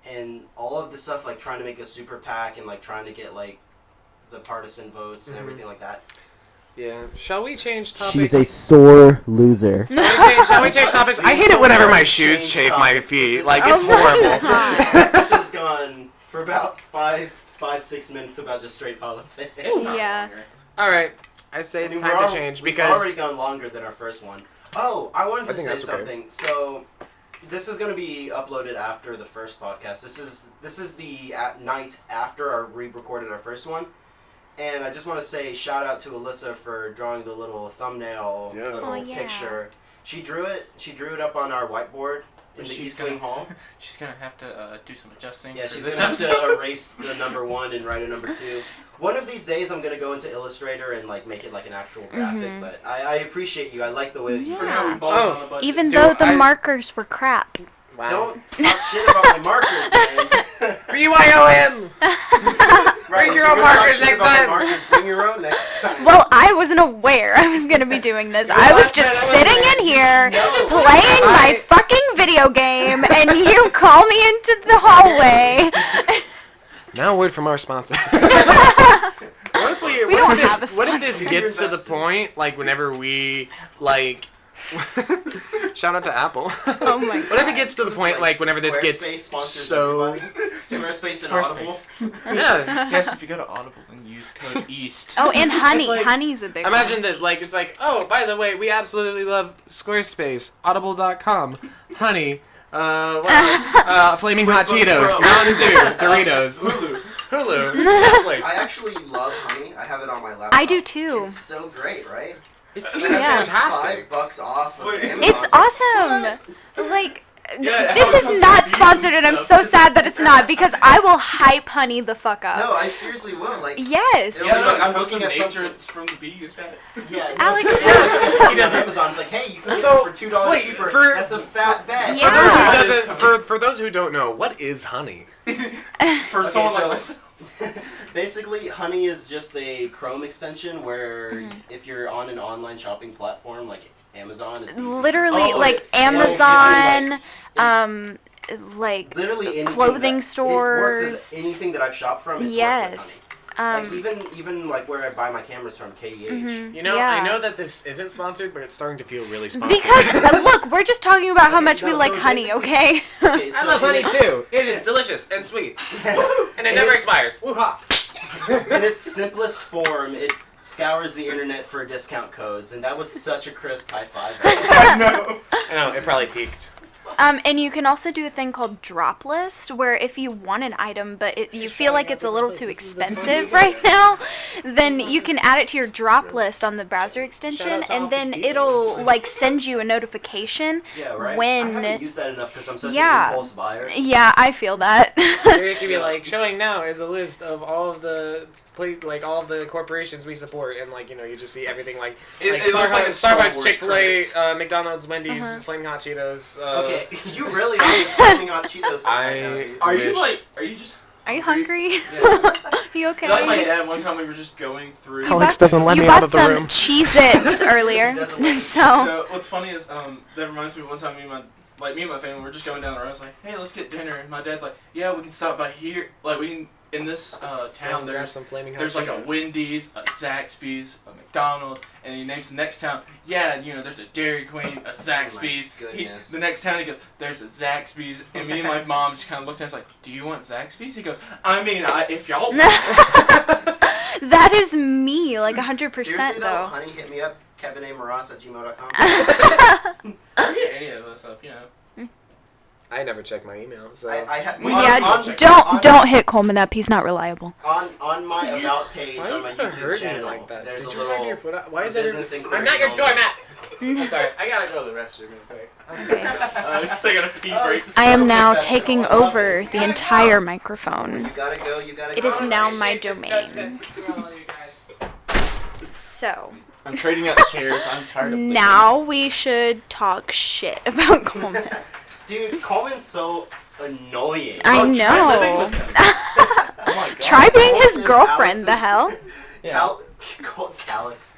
and all of the stuff like trying to make a super PAC and like trying to get like the partisan votes and everything like that. Yeah. Shall we change topics? She's a sore loser. Shall we change topics? I hate it whenever my shoes Change chafe my topics. feet. This Like, is- it's horrible. This has gone for about 5-6 minutes about just straight politics. Yeah. All right. I say it's I mean, time to change we've because already gone longer than our first one. Oh, I wanted I to think say that's okay. something. So, this is going to be uploaded after the first podcast. This is the night after we recorded our first one, and I just want to say shout out to Alyssa for drawing the little thumbnail little Oh, yeah. picture. She drew it. She drew it up on our whiteboard in the East Wing Hall. She's gonna have to do some adjusting. Yeah, for she's this gonna have episode. to erase the number 1 and write a number 2. One of these days, I'm gonna go into Illustrator and like make it like an actual graphic. But I appreciate you. I like the way that you. For now, we Yeah. balls on the budget. Even Dude, though the I- markers were crap. wow. Don't talk shit about my markers, man. BYOM. Right, Bring if your you're own gonna talk markers shit next about my time. Markers, bring your own next time. Well, I wasn't aware I was going to be doing this. I was just sitting in here playing my fucking video game, and you call me into the hallway. Now a word from our sponsor. What if We don't have a what if this sponsor. gets to the point, like, whenever we, like... Shout out to Apple. Oh my What if it gets to the point, like, whenever this gets Squarespace sponsors so... everybody. Squarespace and Audible. Squarespace. Yeah. Yes, if you go to Audible and use code EAST. Oh, and honey. It's like- Honey's a big Imagine one. this, like, it's like, oh, by the way, we absolutely love Squarespace, audible.com, honey, Flaming Hot QuickBooks Cheetos, Pro. Mountain Dew, Doritos, Hulu, Netflix. I actually love Honey. I have it on my laptop. I do too. It's so great, right? It's And it's that's like fantastic. $5 off. Of Wait. Amazon. It's awesome. Like, Yeah, this how it is comes not with sponsored, and I'm stuff. so This sad is- that it's not, because I will hype Honey the fuck up. No, I seriously will. Like, Yes. Yeah, look, I'm I'm looking looking at at something. agents from the bees, man. yeah, Alex, he he doesn't. Amazon's like, hey, you can get So, it for $2 wait, cheaper. for- That's a fat bet. Yeah. For those who don't know, what is honey? For Okay, someone so- like myself. Basically, Honey is just a Chrome extension where Mm-hmm. if you're on an online shopping platform like Amazon, it's easy. Literally, Oh, like it- Amazon, like Literally anything clothing It stores. works as anything that I've shopped from. It's Yes. Like even like where I buy my cameras from, KEH. Mhm. You know, Yeah. I know that this isn't sponsored, but it's starting to feel really sponsored. Because look, we're just talking about how much we No, like so honey, basically- okay? Okay, I so love in honey it- too. It is delicious and sweet, and it never It's- expires. Woo-ha! In its simplest form, it scours the internet for discount codes, and that was such a crisp high five. I know. I know, it probably peaked. And you can also do a thing called drop list, where if you want an item but you feel like it's a little too expensive right now, then you can add it to your drop list on the browser extension, to and then Office it'll like send you a notification Yeah, right. I when. haven't used that enough because I'm such Yeah. an impulse buyer. Yeah, I feel that. It could be like showing now is a list of all of the all of the corporations we support, and like you just see everything like It looks like a Star Starbucks, Wars Chick-fil-A, credits. McDonald's, Wendy's, Uh-huh. Flaming Hot Cheetos. Okay, you really are just flaming on Cheetos. I- Are you Wish. like? Are you just? Are you hungry? Yeah. You okay? Like my dad, one time we were just going through. You Alex bought- doesn't let you me bought out of the some room. Cheez-Its earlier, He doesn't let me. so No, what's funny is that reminds me of one time me and my family were just going down the road. I was like, hey, let's get dinner. And my dad's like, yeah, we can stop by here. Like we can, in this town there's some Flaming Hot there's like a Cheetos. Wendy's, a Zaxby's, a McDonald's, and he names the next town. Yeah, there's a Dairy Queen, a Zaxby's. Oh my goodness. The next town he goes, there's a Zaxby's, and me and my mom just kind of looked at him like, do you want Zaxby's? He goes, I mean, if y'all. that is me, like 100% Seriously, though. honey, hit me up, kevinamras@gmail.com. I get any of us up, I never check my email, so I have Yeah, on, don't hit Coleman up. He's not reliable. on my about page why on my are you gonna YouTube hurt me channel. like that? There's Did a you have little your foot out? Why is business it? inquiries I'm not your only. doormat. I'm sorry. I gotta go to the restroom real quick. Okay. just taking a pee Oh, break. this is I am so now professional. taking I love over it. the entire microphone. You gotta go. You gotta It go. is now my domain. So, I'm trading out chairs. I'm tired of now we should talk shit about Coleman. Dude, Coleman's so annoying. I living know. with him. Oh my god. Try being his Coleman is girlfriend, the Alex's- hell? Alex.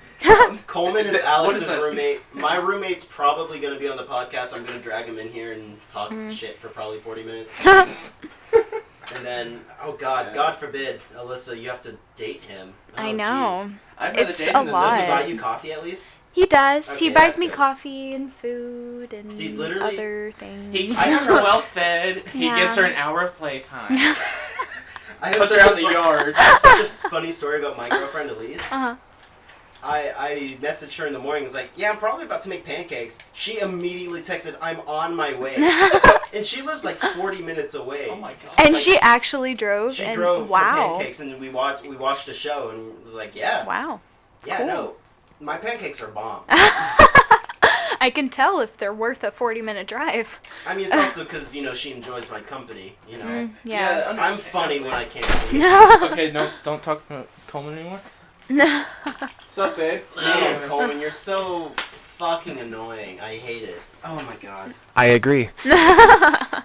Coleman is What is Alex's that? roommate. My roommate's probably going to be on the podcast. I'm going to drag him in here and talk shit for probably 40 minutes. And then, oh God, Yeah. God forbid, Alyssa, you have to date him. Oh, I know. I'd rather It's date a him than Does he lot. buy you coffee at least? He does. He Okay, buys that's me good. coffee and food and Dude, literally, other things. He keeps her well fed. He Yeah. gives her an hour of playtime. I have Puts such her a out in the fu- yard. I have such a funny story about my girlfriend Elise. Uh-huh. I messaged her in the morning. Was like, yeah, I'm probably about to make pancakes. She immediately texted, I'm on my way. And she lives like 40 minutes away. Oh my god. And like- she actually drove. She and drove for wow. pancakes, and we watched a show, and was like, yeah, Wow. yeah, cool. no, my pancakes are bomb. I can tell if they're worth a 40-minute drive. I mean, it's also because she enjoys my company. Yeah. I'm funny when I can't leave. Okay, no, don't talk about Coleman anymore. No. What's up, babe? Man, Coleman, you're so fucking annoying. I hate it. Oh my god. I agree. I'll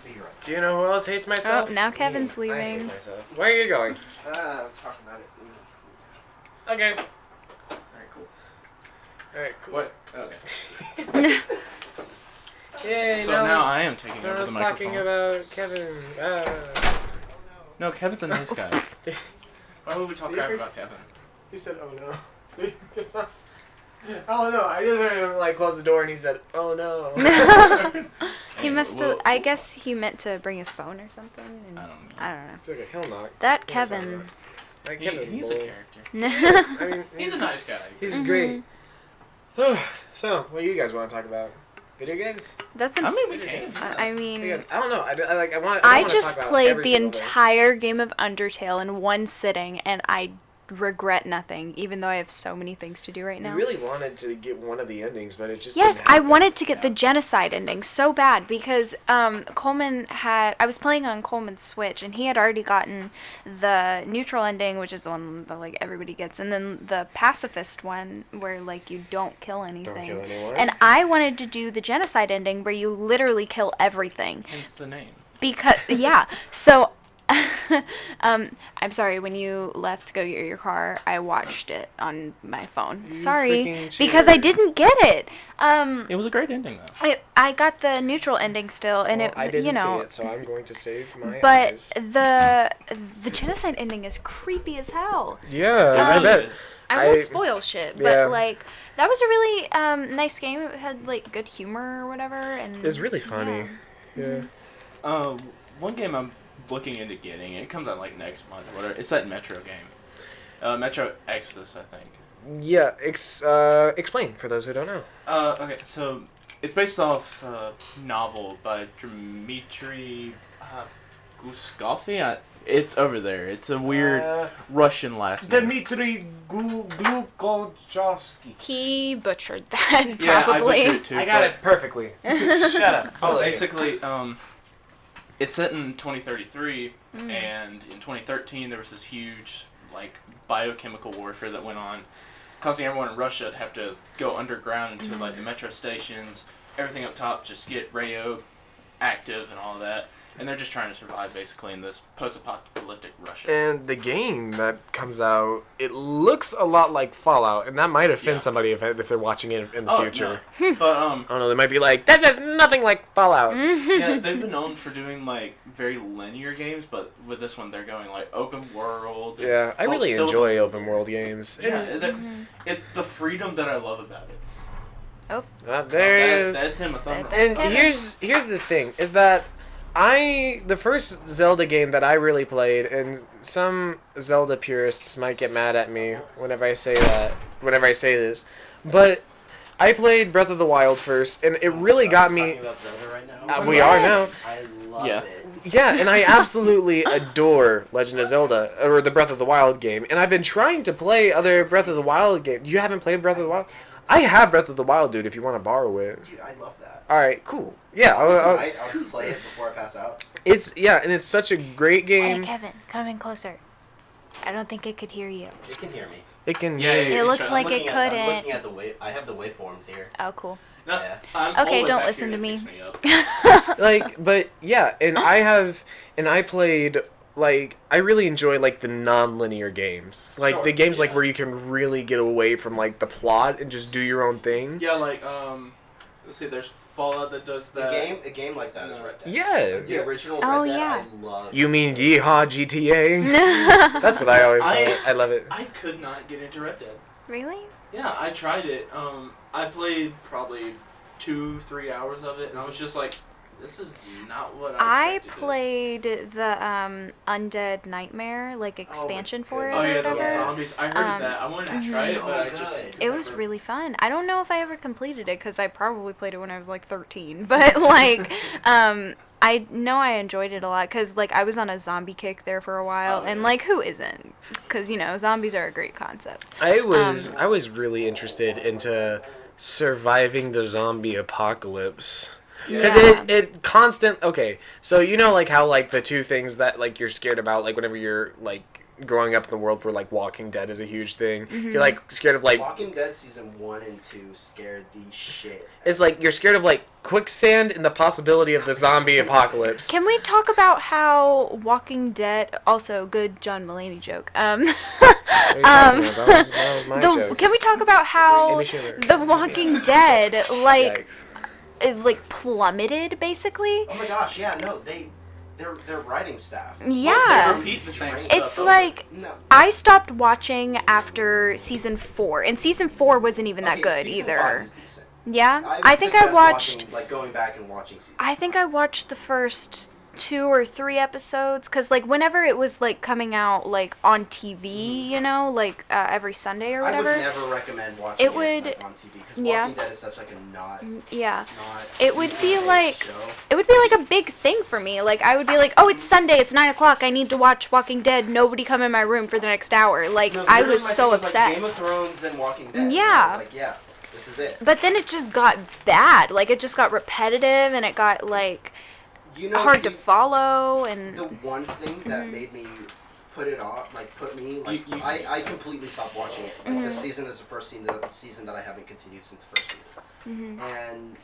be right. Do you know who else hates myself? Oh, now Kevin's Me. I hate leaving. myself. Where are you going? Talk about it. Okay. Alright, cool. Alright, cool. What? Okay. Yay, So now I am taking I over was the talking microphone. about Kevin. No, Kevin's a nice guy. Why would we talk crap about Kevin? He said, "Oh no." It's not. Oh no! I just heard him like close the door, and he said, "Oh no." He Anyway, must have. we'll- I guess he meant to bring his phone or something. And I don't know. I don't know. It's okay. He'll knock. That He'll just Kevin. knock. Like He, Kevin. he's a boy. character. I mean, He's a nice guy. He's Mhm. great. So, what do you guys want to talk about? Video games? That's an. I mean, we can. I mean. Because I don't know. I want. I don't just talk about played every the single thing. entire game of Undertale in one sitting, and I regret nothing, even though I have so many things to do right now. You really wanted to get one of the endings, but it just Yes, didn't I happen. wanted to get the genocide ending so bad because Coleman had. I was playing on Coleman's Switch, and he had already gotten the neutral ending, which is the one that like everybody gets, and then the pacifist one where like you don't kill anything. Don't kill anyone. And I wanted to do the genocide ending where you literally kill everything. Hence the name. Because yeah, so I'm sorry, when you left to go get your car, I watched it on my phone. You Sorry, freaking because I cheater. didn't get it. It was a great ending, though. I got the neutral ending still, and Well, it I didn't you know. see it, so I'm going to save my But eyes. the genocide ending is creepy as hell. Yeah, It I really bet. is. I won't I- spoil shit, but yeah. like that was a really nice game. It had like good humor or whatever, and It was really funny. yeah. Yeah. One game I'm looking into getting, it comes out like next month or whatever. It's that Metro game. Metro Exodus, I think. Yeah. Explain for those who don't know. Okay, so it's based off a novel by Dmitry Guskofsky. It's over there. It's a weird Russian last name. Dmitry Glukovsky. He butchered that Yeah, I probably. butchered it too. I got but- it perfectly. Shut up. But basically, it's set in 2033, Mm. and in 2013 there was this huge, like, biochemical warfare that went on, causing everyone in Russia to have to go underground into, like, the metro stations, everything up top just get radio active and all that, and they're just trying to survive, basically, in this post-apocalyptic Russia. And the game that comes out, it looks a lot like Fallout, and that might offend Yeah. somebody if they're watching it in the Oh, future. no. But, I don't know, they might be like, this is nothing like Fallout. yeah, they've been known for doing, like, very linear games, but with this one they're going, like, open world. and- Yeah, I well, really still- enjoy open world games. Yeah, it's the freedom that I love about it. There it is. That's him, a thumb. That- And Kevin. here's the thing, is that the first Zelda game that I really played, and some Zelda purists might get mad at me whenever I say this, but I played Breath of the Wild first, and it really got me. Talking about Zelda right now. We are now. Yes. I love Yeah. it. Yeah, and I absolutely adore Legend of Zelda, or the Breath of the Wild game, and I've been trying to play other Breath of the Wild games. You haven't played Breath of the Wild? I have Breath of the Wild, dude, if you want to borrow it. Dude, I love that. Alright, cool. Yeah, Tonight, I'll play it before I pass out. and it's such a great Hey game. Kevin, come in closer. I don't think it could hear you. You can hear me. It can. Yeah, It looks try- like I'm it looking at- I'm couldn't. looking at the wave. I have the waveforms here. Oh, cool. No, Yeah. I'm Okay, old don't back listen here, to that me. picks up. But I played, like, I really enjoy, like, the non-linear games. Like, Sure, the games, like, yeah. where you can really get away from, like, the plot and just do your own thing. Yeah, like, let's see, there's Fallout that does that. A game like that is Red Dead. Yeah. The original Oh, Red Dead, yeah. I love. You mean Yeehaw GTA? That's what I always call it. I love it. I could not get into Red Dead. Really? Yeah, I tried it. I played probably 2-3 hours of it, and I was just like, this is not what I expected. played the Undead Nightmare expansion for it Oh or yeah, the whatever. zombies. I heard of that. I wanted to try it, so but I good. just. It was really fun. I don't know if I ever completed it because I probably played it when I was like 13, but like I know I enjoyed it a lot because like I was on a zombie kick there for a while, Oh, and yeah. like who isn't? Because zombies are a great concept. I was really interested into surviving the zombie apocalypse. Because Yeah. it constant. Okay, so like how like the two things that like you're scared about, like whenever you're like growing up in the world where like Walking Dead is a huge thing. You're like scared of like Walking Dead season 1 and 2 scared the shit. it's like you're scared of like quicksand and the possibility of the zombie apocalypse. Can we talk about how Walking Dead, also good John Mulaney joke. What are you talking about? That was my joke. Can we talk about how Amy Schumer. The Walking Dead Yikes. it plummeted basically? Oh my gosh, yeah, no, their writing staff. Yeah. They repeat the same stuff. It's over. like No. I stopped watching after season 4, and season 4 wasn't even that Okay, good season either. 5 is decent. Yeah, would I think I suggest watched. watching, like going back and watching season. I think I watched the first 2 or 3 episodes because like whenever it was like coming out like on TV, like every Sunday or whatever. I would never recommend watching It would- like, on TV because yeah. Walking Dead is such like a not Yeah. It It would be like show. it would be like a big thing for me. Like I would be like, oh, it's Sunday, it's 9 o'clock. I need to watch Walking Dead. Nobody come in my room for the next hour. Like No, I literally was my so thing was, like, Game of obsessed. Thrones, then Walking Dead. And Yeah. I was like, yeah, this is it. But then it just got bad. Like it just got repetitive and it got like You know, hard to follow and The one thing that made me put it off, like put me, like You- I completely stopped watching it. Like this season is the first season that I haven't continued since the first season, and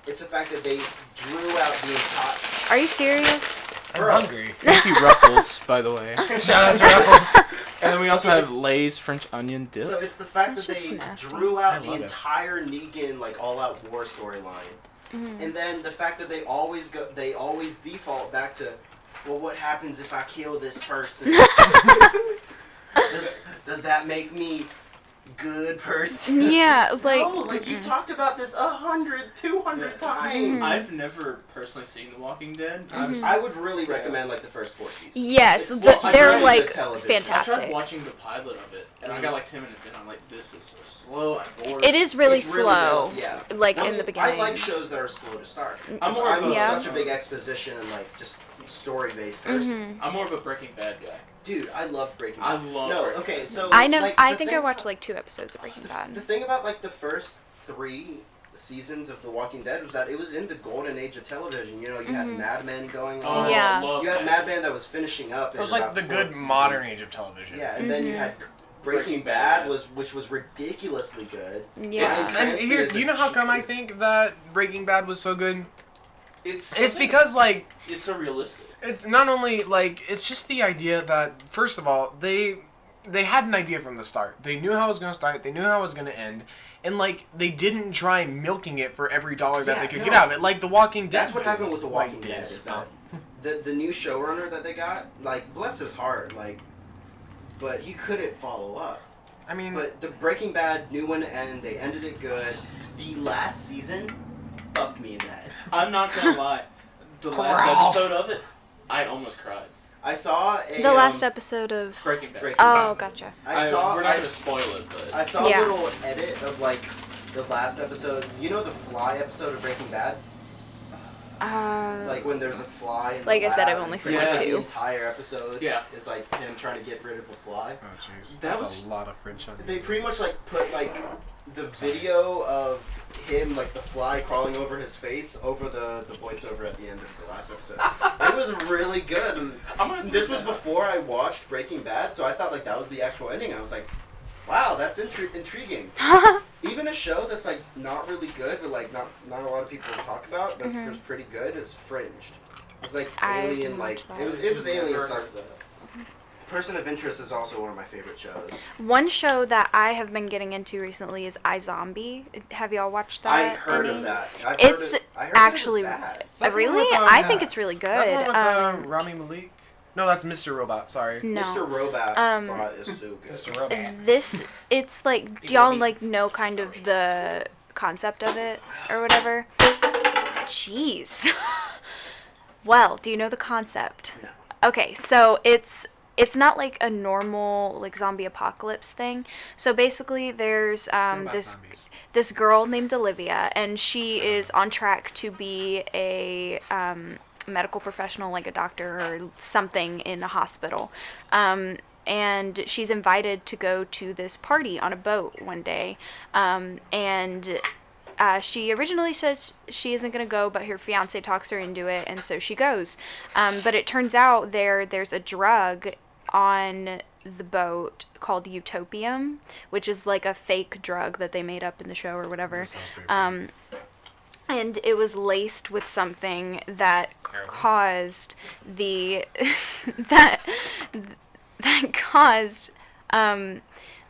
it's the fact that they drew out the entire. Are you serious? I'm hungry. Thank you, Ruffles, by the way. Shout out to Ruffles. And then we also have Lay's French onion dip. So it's the fact That that shit's they nasty. drew I out the love it. entire Negan like all-out war storyline, and then the fact that they always default back to, well, what happens if I kill this person? does that make me good person? Yeah, like no, like you've talked about this 100, 200 times. I've never personally seen The Walking Dead. I would really recommend like the first 4 seasons. yes, It's- well, I they're tried like television. I tried fantastic. watching the pilot of it, and I got like 10 minutes in. I'm like, this is so slow. I'm bored. It is really It's slow. yeah. Like I in mean, the beginning. I like shows that are slow to start. I'm more of I'm a- Yeah. such a big exposition and like just story-based person. I'm more of a Breaking Bad guy. Dude, I loved Breaking I Bad. love No, Breaking okay, Bad. so I know. like, I the think thing- I watched like 2 episodes of Breaking The Bad. thing about like the first 3 seasons of The Walking Dead was that it was in the golden age of television. You know, you had Mad Men going Oh, on. Yeah. I love You had that. Mad Men that was finishing up. It in was like about the good fourth season. modern age of television. Yeah, and then you had Breaking Bad which was ridiculously good. Yeah. And here, It's do you know how come I genius. think that Breaking Bad was so good? It's It's because like it's so realistic. it's not only like it's just the idea that first of all they had an idea from the start. They knew how it was going to start. They knew how it was going to end, and like they didn't try milking it for every dollar that Yeah, they could no. get out of it. Like The Walking Dead. That's what happened with The like Walking Dead. this. Is that the new showrunner that they got, like, bless his heart, like, but he couldn't follow up. I mean, But the Breaking Bad knew when to end. They ended it good. The last season fucked me in the head. I'm not gonna lie. The last Growl. episode of it, I almost cried. I saw a The last episode of. Breaking Bad. Breaking Oh, Bad. gotcha. I saw. We're not I gonna s- spoil it, but I saw Yeah. a little edit of like the last episode. You know the fly episode of Breaking Bad? Like when there's a fly. In Like the I said, lab, I've only and seen pretty much like The 2. entire episode Yeah. is like him trying to get rid of the fly. oh jeez, That that's was- a lot of French onion. They pretty much like put like the video of him, like the fly crawling over his face, over the voiceover at the end of the last episode. It was really good. And I'm gonna this was before I watched Breaking Bad, so I thought like that was the actual ending. I was like, wow, that's intriguing. Even a show that's like not really good, but like not a lot of people talk about, but was pretty good, is Fringed. It's like I alien, didn't like watch that. it was alien Never stuff. heard that. Person of Interest is also one of my favorite shows. One show that I have been getting into recently is iZombie. Have y'all watched that? I heard any? of that. I've It's heard I heard actually that it was bad. Is that the really. one with, I think it's really good. Is that the one with Rami Malek? No, that's Mr. Robot. Sorry. No. Mr. Robot is so good. Mr. Robot. It's like, do y'all like know kind of the concept of it or whatever? Jeez. Well, do you know the concept? No. Okay, so it's not like a normal like zombie apocalypse thing. So basically, there's this girl named Olivia, and she is on track to be a medical professional, like a doctor or something in a hospital. And she's invited to go to this party on a boat one day, and she originally says she isn't going to go, but her fiance talks her into it, and so she goes. But it turns out there's a drug on the boat called utopium, which is like a fake drug that they made up in the show or whatever. And it was laced with something that caused that caused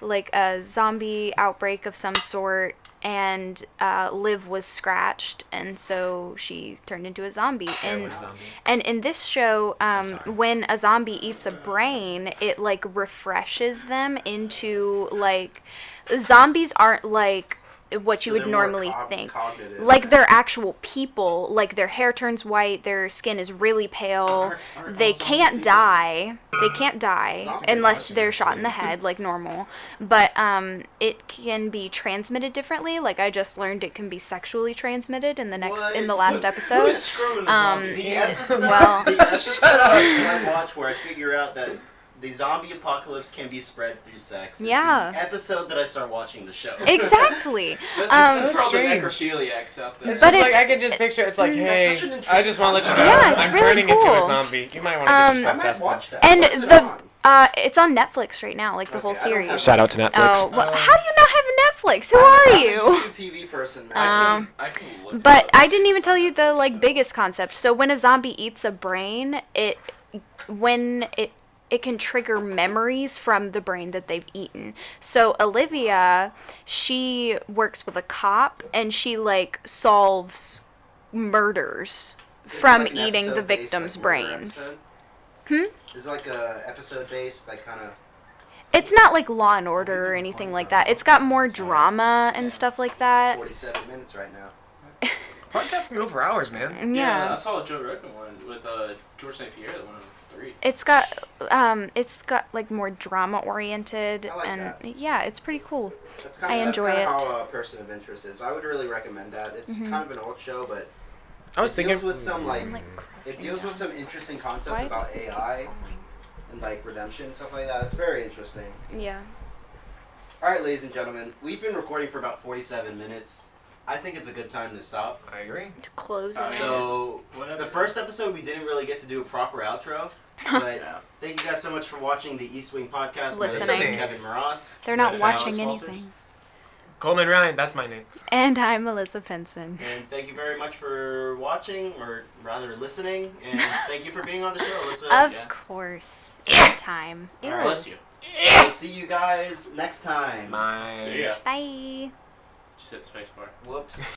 like a zombie outbreak of some sort, and Liv was scratched, and so she turned into a zombie. And in this show, when a zombie eats a brain, it like refreshes them into like, zombies aren't like what you would normally think. Cognitive. Like, they're actual people. Like, their hair turns white, their skin is really pale. They can't die. They can't die unless they're shot in the head, like normal. But it can be transmitted differently. Like, I just learned it can be sexually transmitted in the last episode. Who's screwing the zombie? The episode I watch where I figure out that the zombie apocalypse can be spread through sex. It's Yeah. the episode that I start watching the show. Exactly. That's so for all the strange. necrophiliacs out there. It's But just like it's- I can just picture it's like, hey, such an interesting I just want to let you know Yeah, it's I'm really turning into a cool. zombie. You might want to get I yourself might tested. watch that. And What's it on? it's on Netflix right now, like the whole Okay, I don't series. have Shout out to Netflix. Oh, well, how do you not have Netflix? Who are I'm a you? YouTube TV person, man. I can look But it up. I didn't even tell you the like biggest concept. So when a zombie eats a brain, it can trigger memories from the brain that they've eaten. So Olivia, she works with a cop, and she like solves murders Is it from like an eating the episode based, victims' like, murder brains. episode? Is it like a episode based, like kind of? It's not like Law and Order or anything like that. It's got more drama and stuff like that. 47 minutes right now. Podcasts can go for hours, man. Yeah, I Yeah. saw a Joe Rogan one with George St. Pierre, that one of 3. It's got like more drama oriented, I like and that. yeah, it's pretty cool. That's I enjoy that's it. kinda how a person of interest is. I would really recommend that. It's Mm-hmm. kind of an old show, but I was it thinking deals with some like I'm, like, it deals with some interesting concepts Why about does this keep AI falling? and like redemption stuff like that. It's very interesting. Yeah. All right, ladies and gentlemen, we've been recording for about 47 minutes. I think it's a good time to stop. I agree. To close. So the first episode we didn't really get to do a proper outro, but Yeah. thank you guys so much for watching the East Wing podcast. Listening. With Kevin Mras. They're not Alex watching Walters? anything. Coleman Ryan, that's my name. And I'm Alyssa Pinson. And thank you very much for watching, or rather listening, and thank you for being on the show, Alyssa. Of yeah. course. Anytime. All Ew. right. Bless you. We'll see you guys next time. My. See ya. Bye. Just hit the space bar. Whoops.